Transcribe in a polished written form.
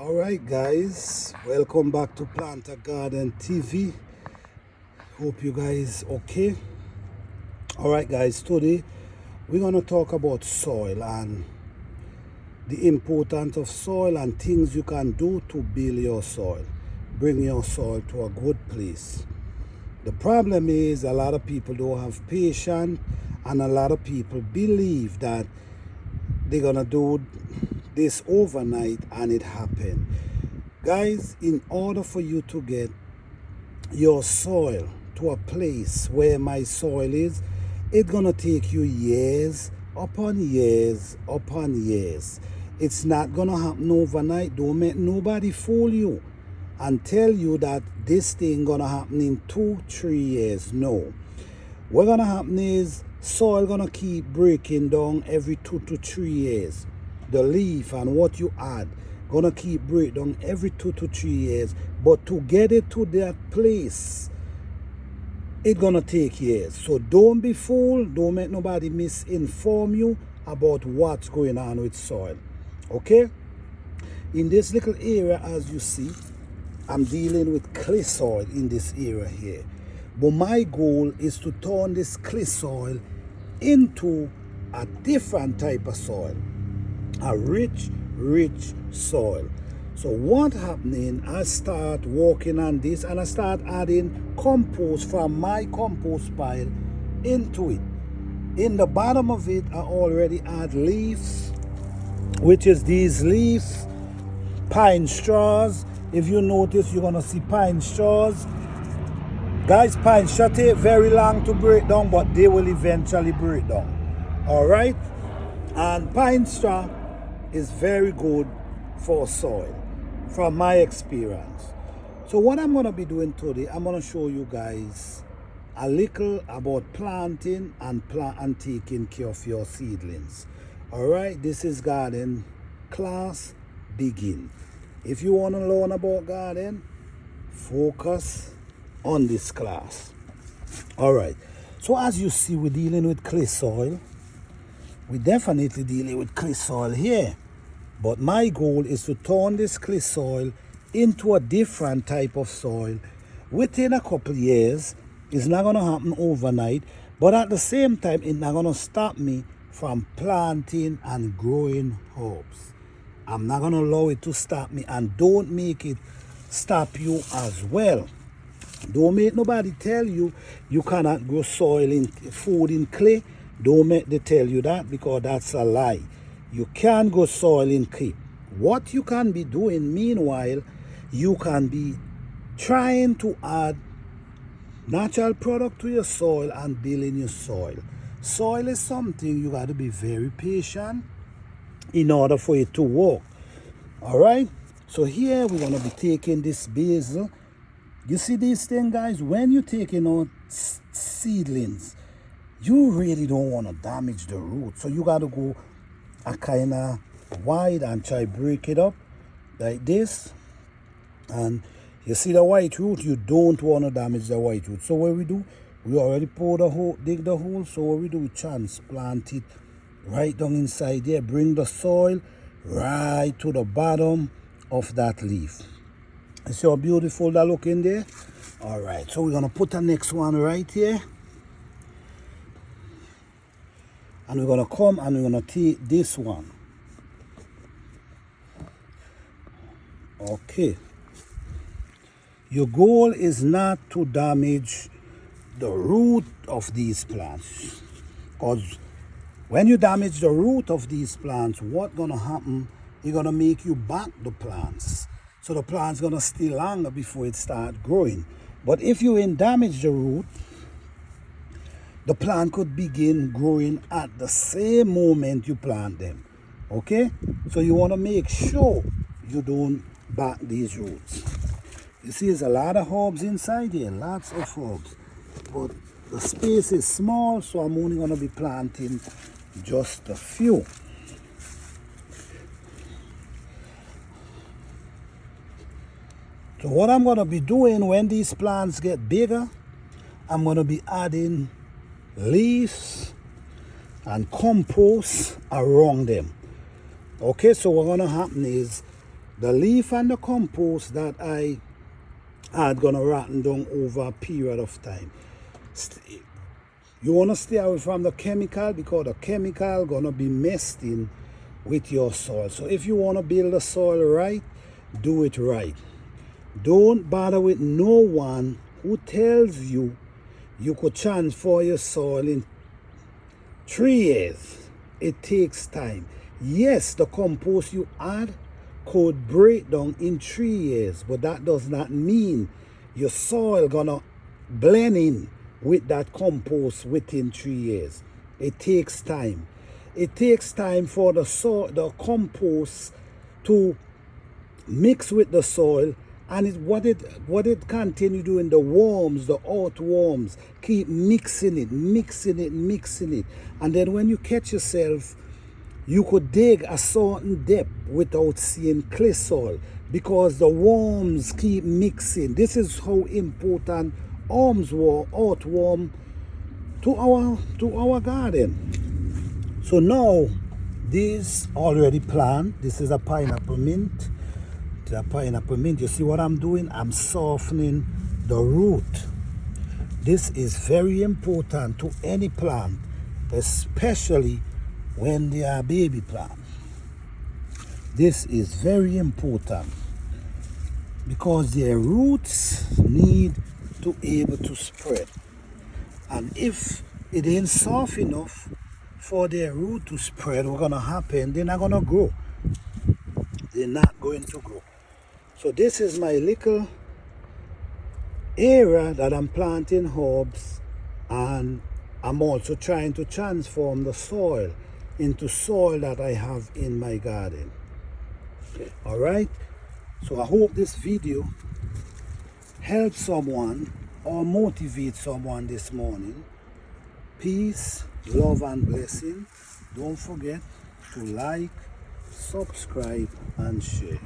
Alright guys, welcome back to Planter Garden TV. Hope you guys okay. Alright guys, today we're gonna talk about soil and the importance of soil and things you can do to build your soil, bring your soil to a good place. The problem is a lot of people don't have patience, and a lot of people believe that they're gonna do this overnight and it happened. Guys, in order for you to get your soil to a place where my soil is, it's gonna take you years upon years upon years. It's not gonna happen overnight. Don't make nobody fool you and tell you that this thing gonna happen in 2-3 years. No. What's gonna happen is soil gonna keep breaking down every 2 to 3 years. The leaf and what you add gonna keep break down every 2 to 3 years. But to get it to that place, it's gonna take years. So don't be fooled. Don't make nobody misinform you about what's going on with soil. Okay? In this little area, as you see, I'm dealing with clay soil in this area here. But my goal is to turn this clay soil into a different type of soil. A rich soil. So what happening, I start working on this and I start adding compost from my compost pile into it. In the bottom of it, I already add leaves, which is these leaves, pine straws. If you notice, you're gonna see pine straws. Guys, pine straw take very long to break down, but they will eventually break down. All right? And pine straw is very good for soil, from my experience. So what I'm going to be doing today, I'm going to show you guys a little about planting and taking care of your seedlings. All right, this is garden class begin. If you want to learn about garden, focus on this class. All right, so as you see, we're dealing with clay soil. We're definitely dealing with clay soil here. But my goal is to turn this clay soil into a different type of soil within a couple of years. It's not going to happen overnight, but at the same time, it's not going to stop me from planting and growing herbs. I'm not going to allow it to stop me, and don't make it stop you as well. Don't make nobody tell you you cannot grow soil in food in clay. Don't make them tell you that, because that's a lie. You can grow soil in clay. What you can be doing meanwhile, you can be trying to add natural product to your soil and building your soil. Soil is something you got to be very patient in order for it to work. All right? So here we're going to be taking this basil. You see this thing, guys? When you're taking out seedlings, you really don't want to damage the root. So you got to go a kind of wide and try break it up like this. And you see the white root, you don't want to damage the white root. So what we do, we already pour the hole, dig the hole. So what we do, we transplant it right down inside there. Bring the soil right to the bottom of that leaf. You see how beautiful that look in there? All right, so we're going to put the next one right here. And we're going to come and we're going to take this one. Okay. Your goal is not to damage the root of these plants. Because when you damage the root of these plants, what's going to happen? It's going to make you back the plants. So the plant's going to stay longer before it starts growing. But if you ain't damage the root, the plant could begin growing at the same moment you plant them. Okay? So you want to make sure you don't back these roots. You see, there's a lot of herbs inside here, lots of herbs. But the space is small, so I'm only going to be planting just a few. So what I'm going to be doing when these plants get bigger, I'm going to be adding leaves and compost around them. Okay, so what's going to happen is the leaf and the compost that I had gonna rotten down over a period of time. You wanna stay away from the chemical because the chemical gonna be messed in with your soil. So if you wanna build the soil right, do it right. Don't bother with no one who tells you you could transfer your soil in 3 years. It takes time. Yes, the compost you add could break down in 3 years, but that does not mean your soil gonna blend in with that compost within 3 years. It takes time. It takes time for the compost to mix with the soil, and what it continue doing, the worms, the earthworms keep mixing it, and then when you catch yourself, you could dig a certain depth without seeing clay soil because the worms keep mixing. This is how important worms were, earthworm, to our garden. So now this already planted. This is a pineapple mint. The pineapple mint. You see what I'm doing? I'm softening the root. This is very important to any plant, especially when they are baby plant. This is very important because their roots need to be able to spread. And if it ain't soft enough for their root to spread, what's gonna happen? They're not gonna grow. They're not going to grow. So this is my little area that I'm planting herbs, and I'm also trying to transform the soil into soil that I have in my garden. All right, so I hope this video helps someone or motivate someone this morning. Peace, love and blessing. Don't forget to like, subscribe and share.